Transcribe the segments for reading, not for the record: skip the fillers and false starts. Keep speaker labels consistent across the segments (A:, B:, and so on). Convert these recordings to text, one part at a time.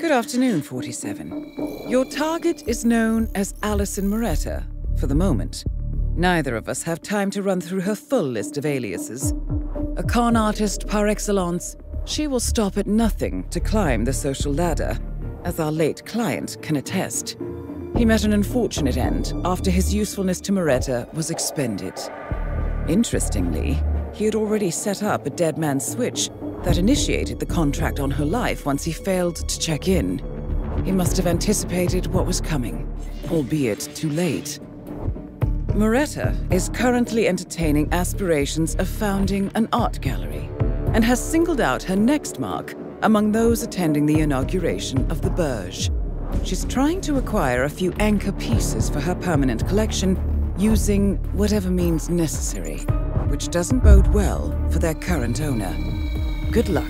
A: Good afternoon, 47. Your target is known as Alison Moretta, for the moment. Neither of us have time to run through her full list of aliases. A con artist par excellence, she will stop at nothing to climb the social ladder, as our late client can attest. He met an unfortunate end after his usefulness to Moretta was expended. Interestingly, he had already set up a dead man's switch that initiated the contract on her life once he failed to check in. He must have anticipated what was coming, albeit too late. Moretta is currently entertaining aspirations of founding an art gallery and has singled out her next mark among those attending the inauguration of the Burj. She's trying to acquire a few anchor pieces for her permanent collection using whatever means necessary, which doesn't bode well for their current owner. Good luck.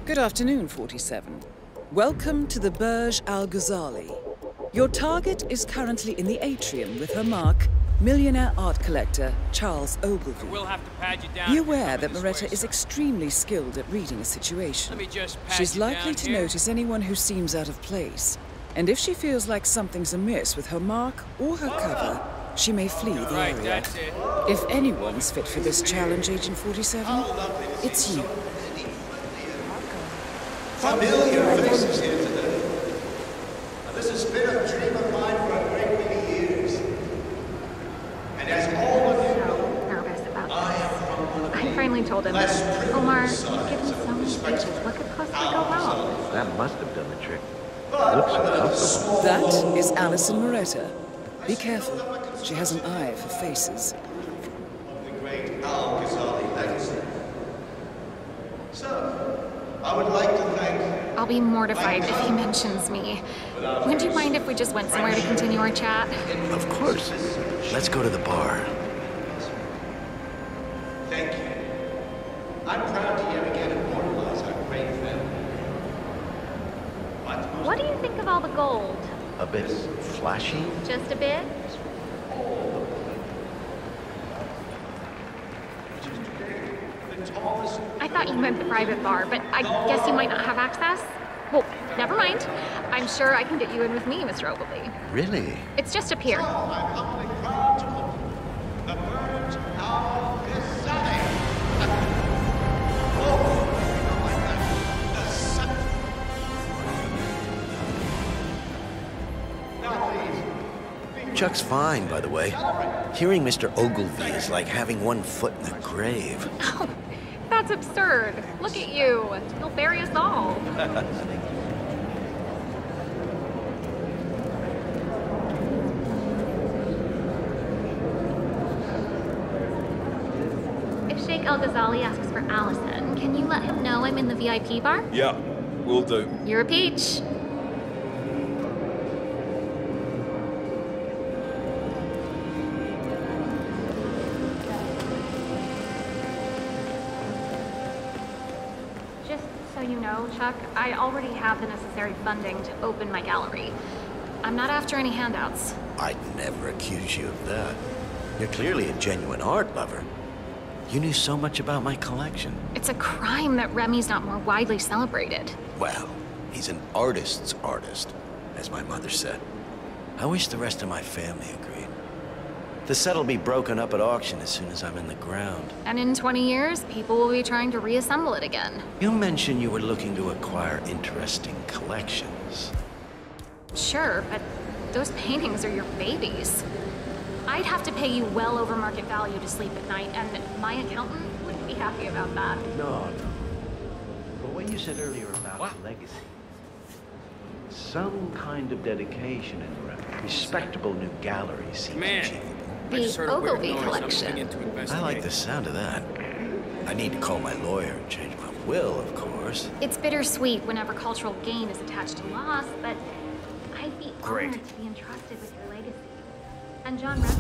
A: Good afternoon, 47. Welcome to the Burj Al Ghazali. Your target is currently in the atrium with her mark, millionaire art collector Charles Ogilvy.
B: We'll have to pad you down.
A: Be aware that Moretta is extremely skilled at reading a situation. She's likely to notice anyone who seems out of place. And if she feels like something's amiss with her mark or her cover, she may flee the area. If anyone's fit for this challenge, Agent 47, it's you.
C: Familiar faces here today. Now, this has been a dream of mine for a great many years. And as all of you know,
D: nervous about
C: I am from one of the
D: I finally told him, Omar, you've given so many speeches. What could possibly go wrong?
E: That must have done the trick. Looks uncomfortable.
A: That is Alison Moretta. Be careful. She has an eye for faces.
C: of the great Al Ghazali legacy. So, I would like to thank...
D: I'll be mortified if he mentions me. Would you mind if we just went somewhere to continue our chat?
E: Of course. Let's go to the bar.
C: Thank you. I'm proud to yet again immortalize our great family.
D: What do you think of all the gold?
E: A bit flashy?
D: Just a bit? I thought you meant the private bar, but I guess you might not have access? Well, never mind. I'm sure I can get you in with me, Mr. Ogilvy.
E: Really?
D: It's just up here.
C: I'm humbly proud to open the Burj Al Ghazali. Oh,
E: Chuck's fine, by the way. Hearing Mr. Ogilvy is like having one foot in the grave.
D: Oh, that's absurd. Look at you. You'll bury us all. If Sheikh El Ghazali asks for Allison, can you let him know I'm in the VIP bar?
B: Yeah, will do.
D: You're a peach. Just so you know, Chuck, I already have the necessary funding to open my gallery. I'm not after any handouts.
E: I'd never accuse you of that. You're clearly a genuine art lover. You knew so much about my collection.
D: It's a crime that Remy's not more widely celebrated.
E: Well, he's an artist's artist, as my mother said. I wish the rest of my family agreed. The set'll be broken up at auction as soon as I'm in the ground.
D: And in 20 years, people will be trying to reassemble it again.
E: You mentioned you were looking to acquire interesting collections.
D: Sure, but those paintings are your babies. I'd have to pay you well over market value to sleep at night, and my accountant wouldn't be happy about that.
E: No. But what you said earlier about legacy, some kind of dedication in a respectable new gallery seems achievable.
D: The Ogilvy collection.
E: I like the sound of that. I need to call my lawyer and change my will, of course.
D: It's bittersweet whenever cultural gain is attached to loss, but I'd be honored to be entrusted with your legacy. And John Remy.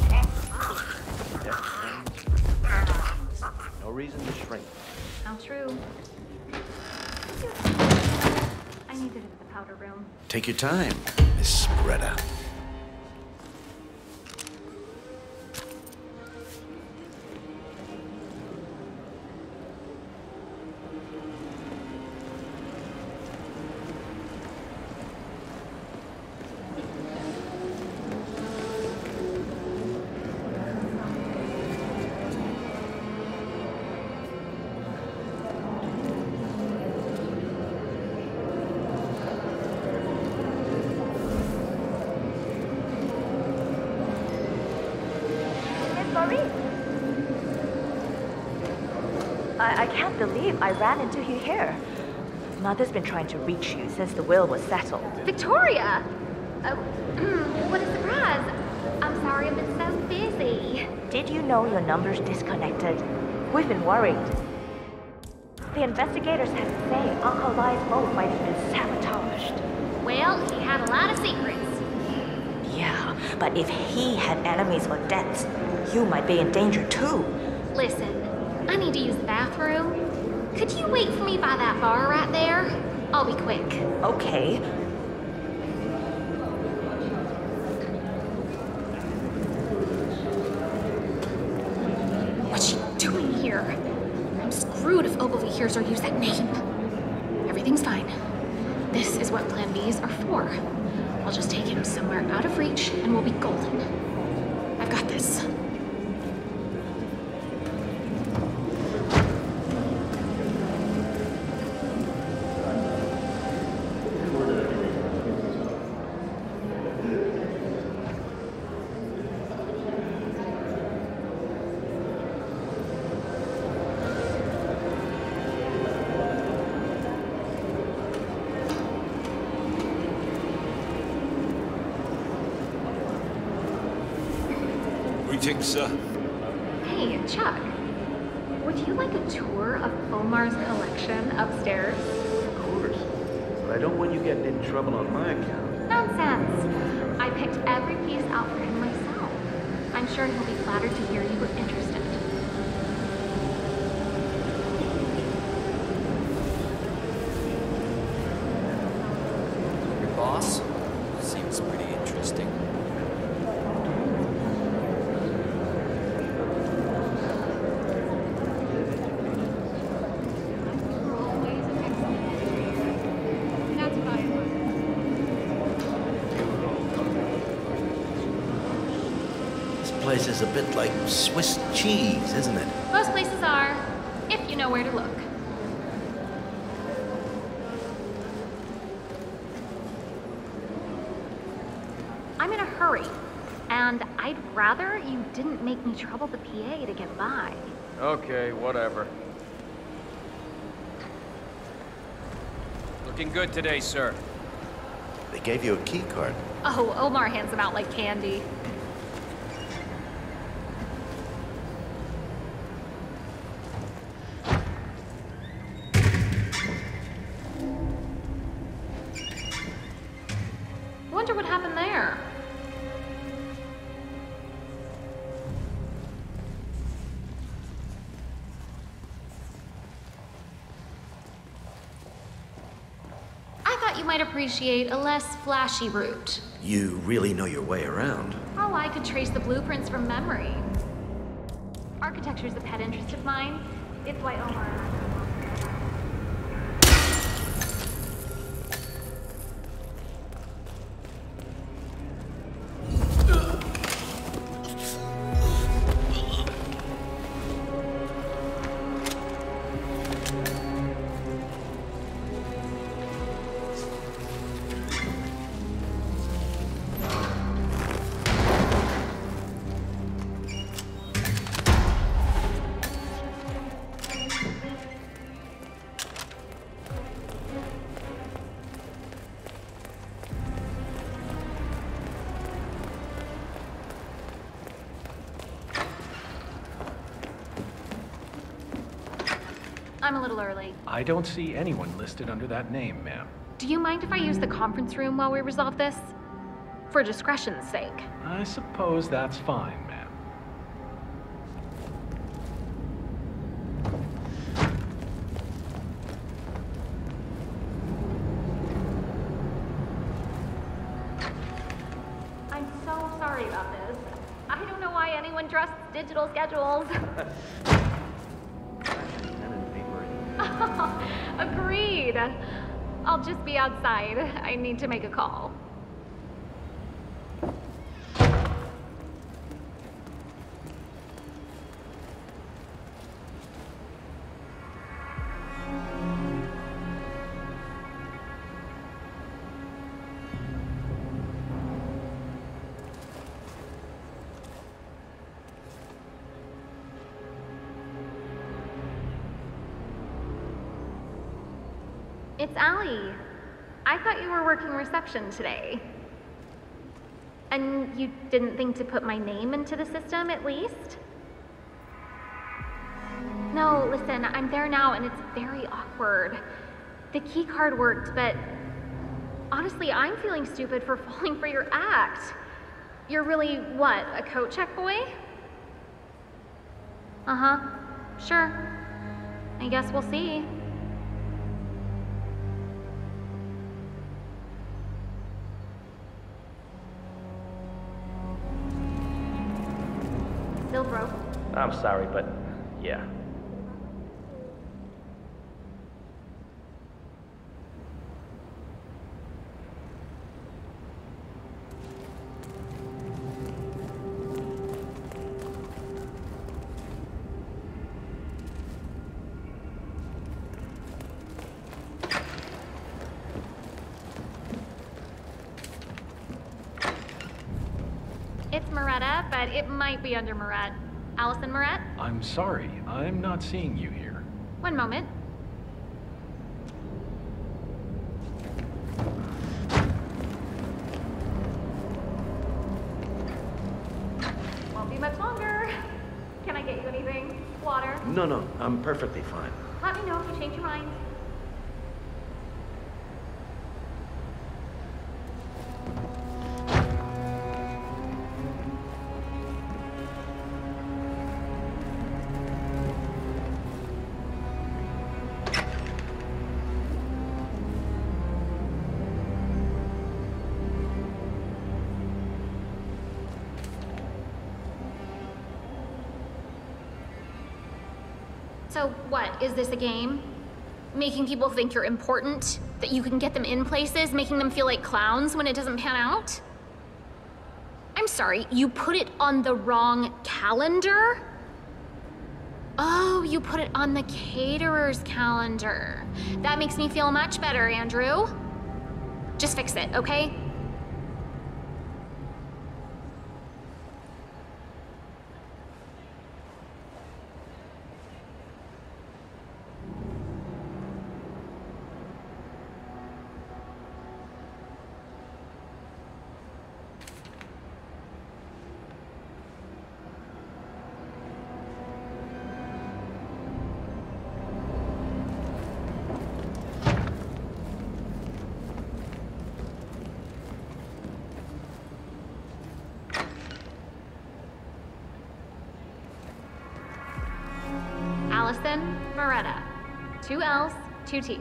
E: No reason to shrink.
D: How true. I need to visit the powder room.
E: Take your time, Miss Spretta.
F: I can't believe I ran into you here. Mother's been trying to reach you since the will was settled.
D: Victoria! Oh, what a surprise. I'm sorry I've been so busy.
F: Did you know your number's disconnected? We've been worried. The investigators have to say Uncle Lai's boat might have been sabotaged.
D: Well, he had a lot of secrets.
F: Yeah, but if he had enemies or debts, you might be in danger too.
D: Listen, I need to use the bathroom. Could you wait for me by that bar right there? I'll be quick.
F: Okay.
D: What's she doing here? I'm screwed if Ogilvy hears her use that name. Everything's fine. This is what Plan Bs are for. I'll just take him somewhere out of reach and we'll be golden. I've got this.
B: Greetings, sir.
D: Hey, Chuck. Would you like a tour of Omar's collection upstairs?
E: Of course. But I don't want you getting in trouble on my account.
D: Nonsense. I picked every piece out for him myself. I'm sure he'll be flattered to hear you were interested.
G: Your boss? Seems pretty interesting.
E: This place is a bit like Swiss cheese, isn't it?
D: Most places are, if you know where to look. I'm in a hurry. And I'd rather you didn't make me trouble the PA to get by.
B: Okay, whatever. Looking good today, sir.
E: They gave you a key card.
D: Oh, Omar hands them out like candy. Wonder what happened there. I thought you might appreciate a less flashy route.
E: You really know your way around.
D: Oh, I could trace the blueprints from memory. Architecture's a pet interest of mine. It's why Omar and I... I'm a little early.
H: I don't see anyone listed under that name, ma'am.
D: Do you mind if I use the conference room while we resolve this? For discretion's sake.
H: I suppose that's fine, ma'am.
D: I'm so sorry about this. I don't know why anyone trusts digital schedules. Agreed. I'll just be outside. I need to make a call. It's Allie. I thought you were working reception today. And you didn't think to put my name into the system, at least? No, listen, I'm there now and it's very awkward. The key card worked, but honestly, I'm feeling stupid for falling for your act. You're really, what, a coat check boy? Uh-huh, sure. I guess we'll see. Still broke?
I: I'm sorry, but yeah.
D: It's Moretta, but it might be under Moret. Allison Moret?
H: I'm sorry, I'm not seeing you here.
D: One moment. Won't be much longer. Can I get you anything? Water?
E: No, I'm perfectly fine.
D: Let me know if you change your mind. So what, is this a game? Making people think you're important? That you can get them in places, making them feel like clowns when it doesn't pan out? I'm sorry, you put it on the wrong calendar? Oh, you put it on the caterer's calendar. That makes me feel much better, Andrew. Just fix it, okay? Alison Moretta. 2 L's, 2 T's.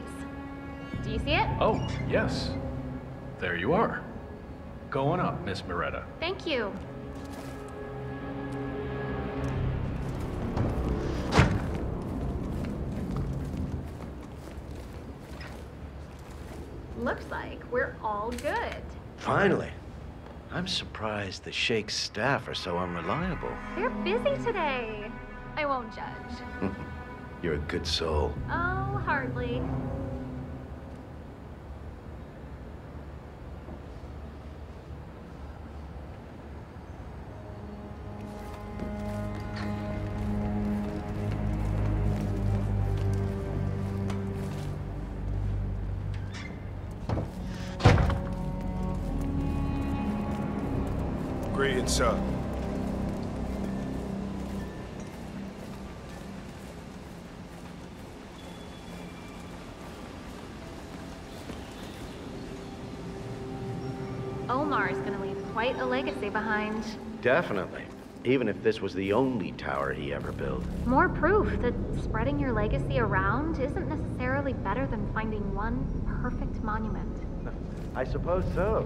D: Do you see it?
H: Oh, yes. There you are. Go on up, Miss Moretta.
D: Thank you. Looks like we're all good.
E: Finally. I'm surprised the Sheikh's staff are so unreliable.
D: They're busy today. I won't judge.
E: You're a good soul.
D: Oh, hardly.
J: Greetings, sir.
D: Omar's gonna leave quite a legacy behind.
E: Definitely. Even if this was the only tower he ever built.
D: More proof that spreading your legacy around isn't necessarily better than finding one perfect monument.
E: I suppose so.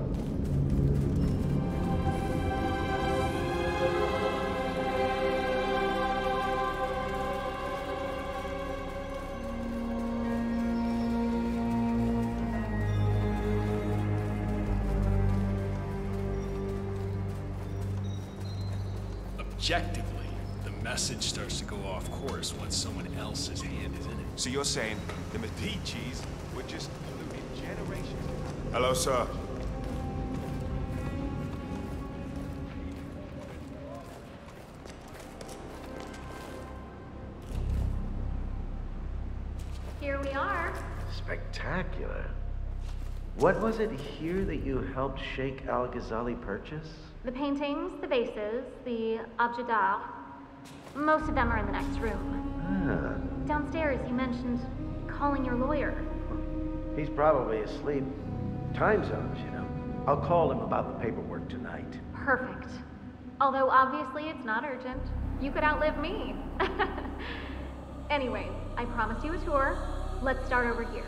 K: Objectively, the message starts to go off course once someone else's hand is in it.
J: So you're saying the Medicis were just polluted generations? Hello, sir.
D: Here we are.
E: Spectacular. What was it here that you helped Sheikh Al-Ghazali purchase?
D: The paintings, the vases, the objets d'art. Most of them are in the next room. Downstairs, you mentioned calling your lawyer.
E: He's probably asleep. Time zones, you know. I'll call him about the paperwork tonight.
D: Perfect. Although obviously it's not urgent. You could outlive me. Anyway, I promised you a tour. Let's start over here.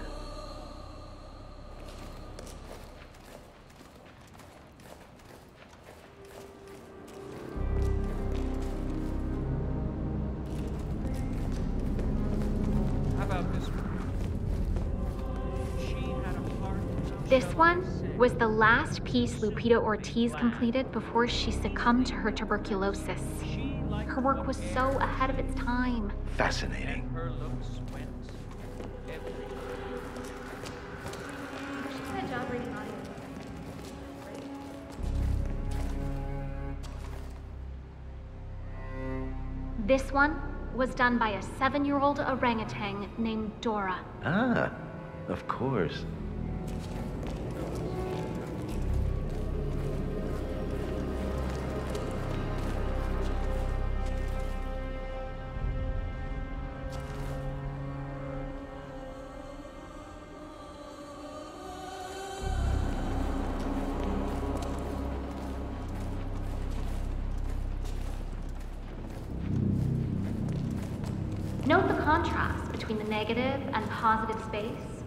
D: This one was the last piece Lupita Ortiz completed before she succumbed to her tuberculosis. Her work was so ahead of its time.
E: Fascinating.
D: Good job reading audio. This one was done by a 7-year-old orangutan named Dora.
E: Ah, of course.
D: Note the contrast between the negative and positive space.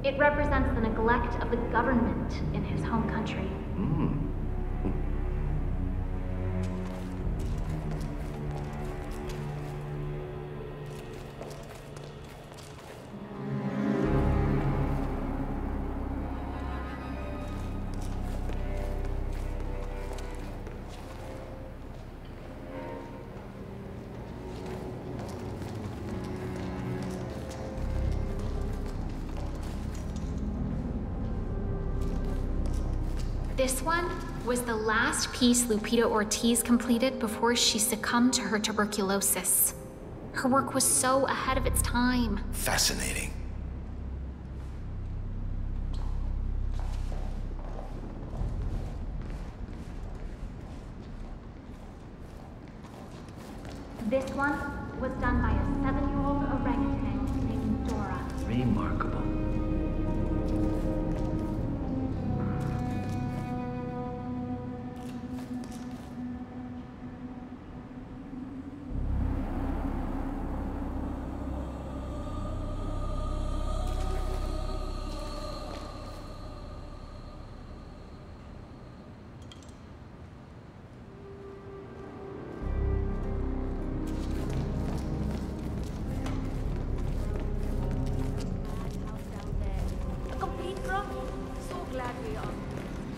D: It represents the neglect of the government in his home country. This one was the last piece Lupita Ortiz completed before she succumbed to her tuberculosis. Her work was so ahead of its time.
E: Fascinating.
D: This one was done by a 7-year-old orangutan named Dora.
E: Remarkable.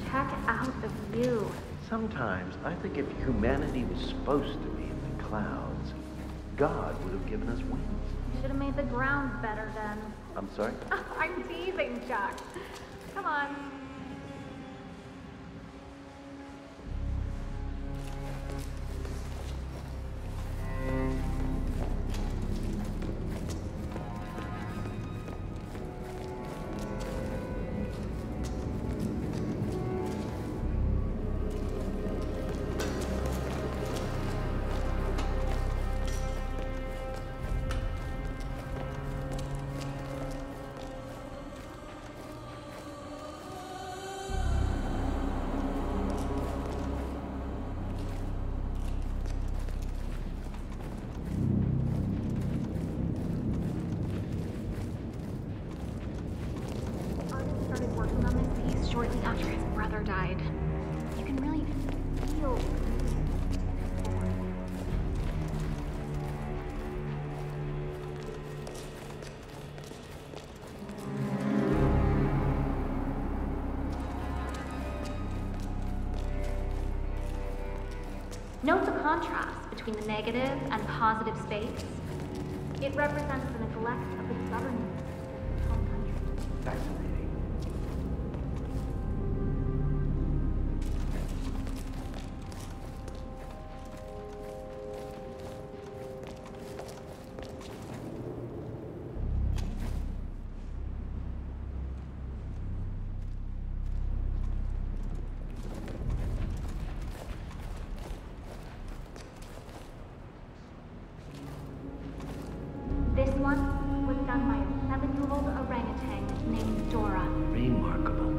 D: Check out the view.
E: Sometimes I think if humanity was supposed to be in the clouds, God would have given us wings.
D: Should have made the ground better then.
E: I'm sorry?
D: I'm teasing, Chuck. Come on. Shortly after his brother died. You can really feel. Note the contrast between the negative and positive space. It represents the neglect of the government of the home country.
E: Fascinating.
D: This one was done by a 7-year-old orangutan named Dora.
E: Remarkable.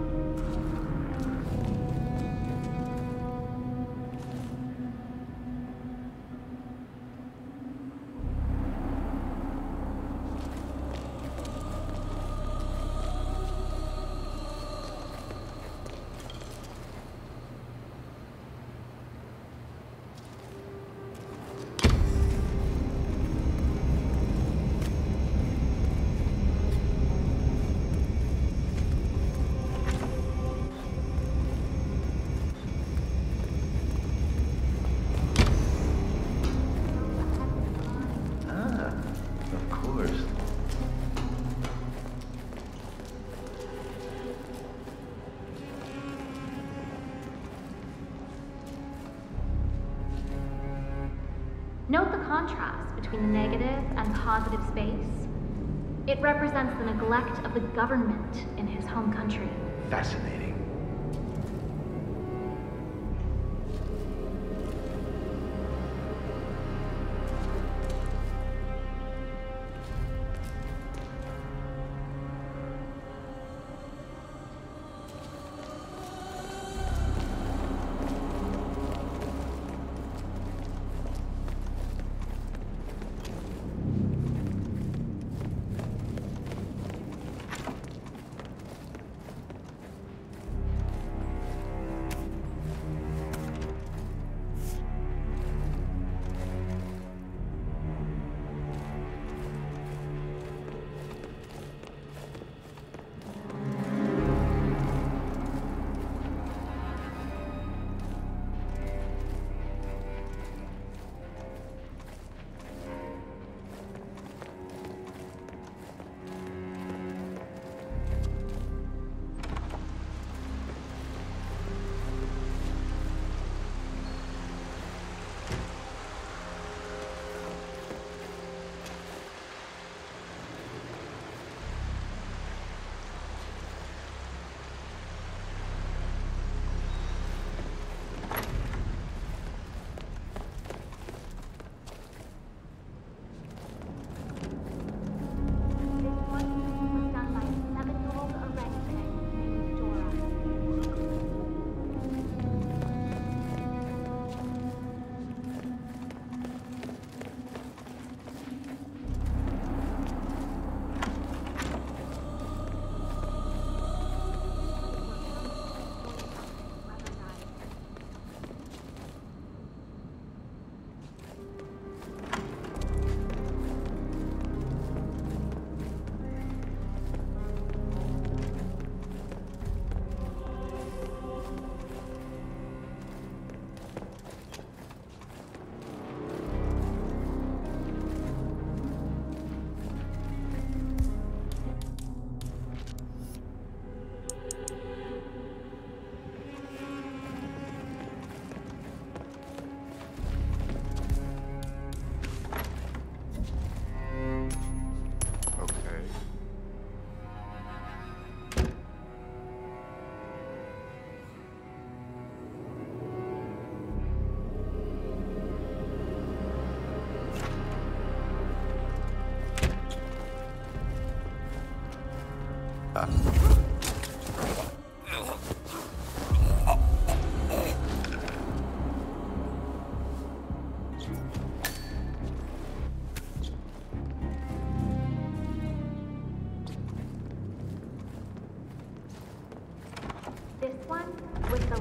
D: Note the contrast between the negative and positive space. It represents the neglect of the government in his home country.
E: Fascinating.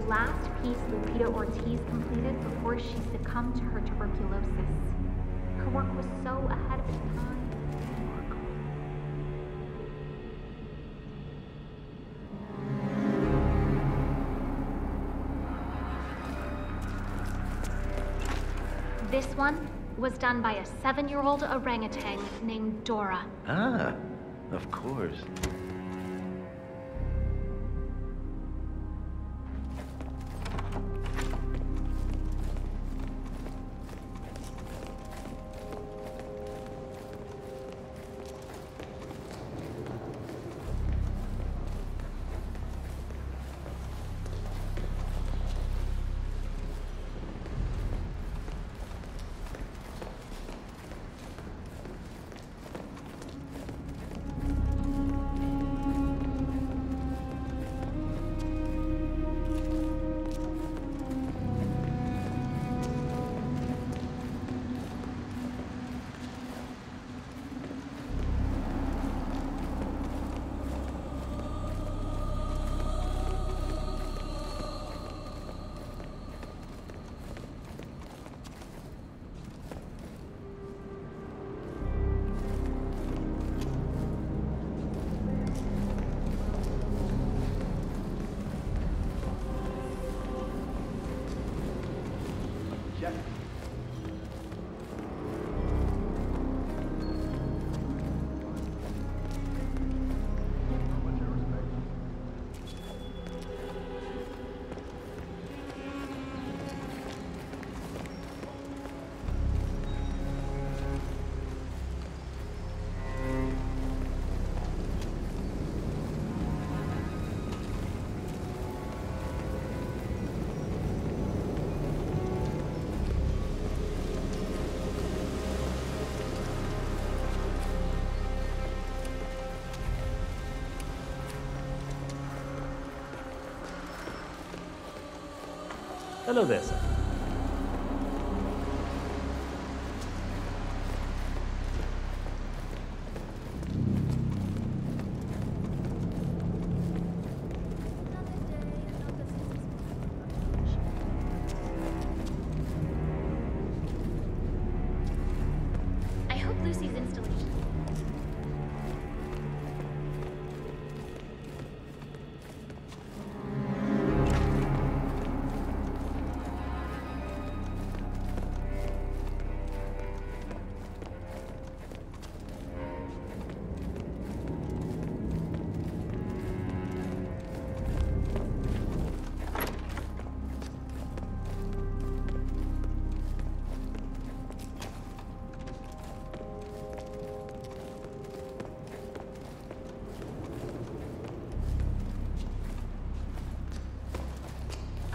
D: last piece Lupita Ortiz completed before she succumbed to her tuberculosis. Her work was so ahead of its time. This one was done by a 7-year-old orangutan named Dora.
E: Ah, of course.
I: Hello there, sir.
D: I hope Lucy's installation.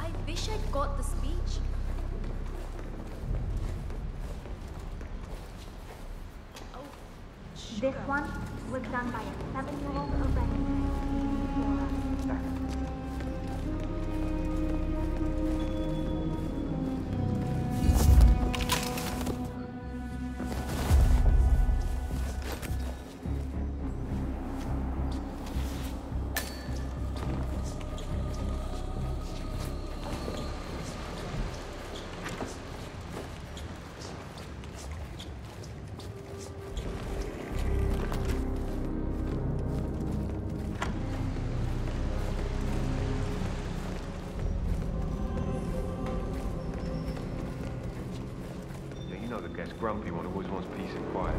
L: I wish I'd got the speech.
D: This one was done by a 7-year-old orangutan named Dora.
J: Gets grumpy one, always wants peace and quiet.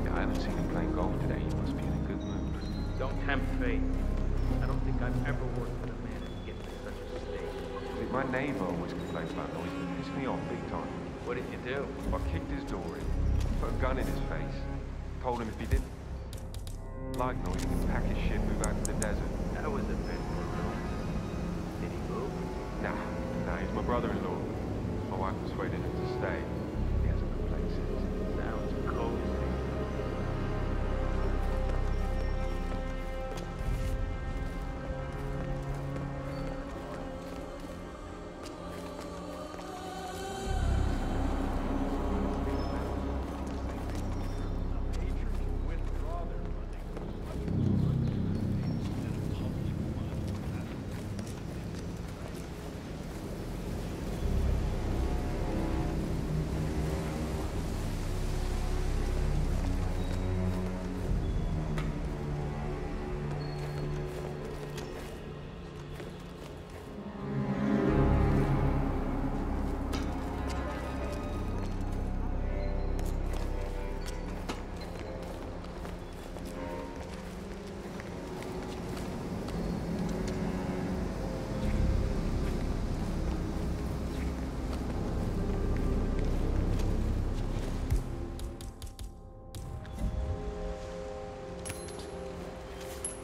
J: Yeah, I haven't seen him playing golf today. He must be in a good mood.
B: Don't tempt fate. I don't think I've ever worked with a man who gets to such a state.
J: See, my neighbor always complains about noise. It pissed me off big time.
B: What did you do?
J: I kicked his door in, put a gun in his face, told him if he didn't like noise, he could pack his shit, move out to the desert.
B: That was a bit brutal. Did he move?
J: Nah, he's my brother-in-law. My wife persuaded him to stay. He hasn't complained since.
B: Sounds cozy.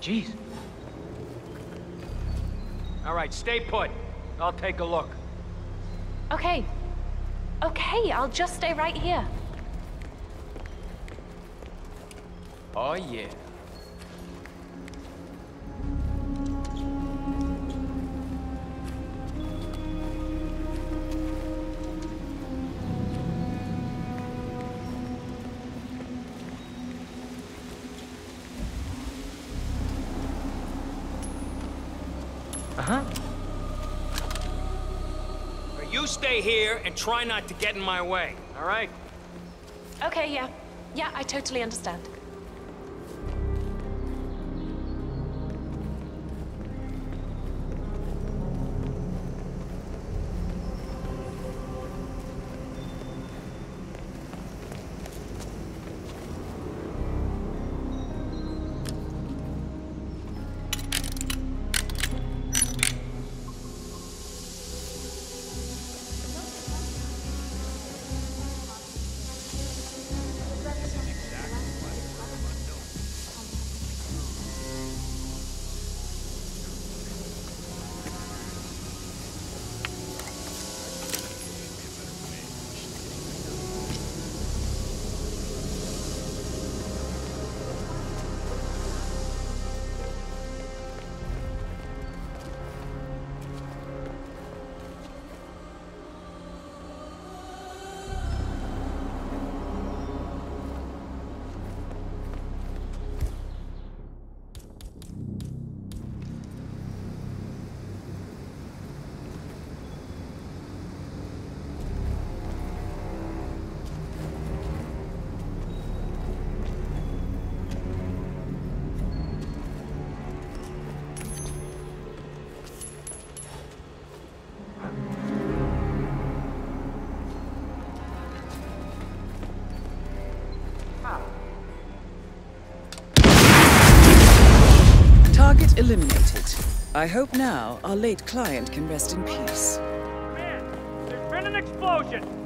B: Jeez. All right, stay put. I'll take a look.
D: Okay. Okay, I'll just stay right here.
B: Oh, yeah. Uh-huh. You stay here and try not to get in my way, all right?
D: Okay, yeah. Yeah, I totally understand.
A: Target eliminated. I hope now our late client can rest in peace.
B: Man, there's been an explosion!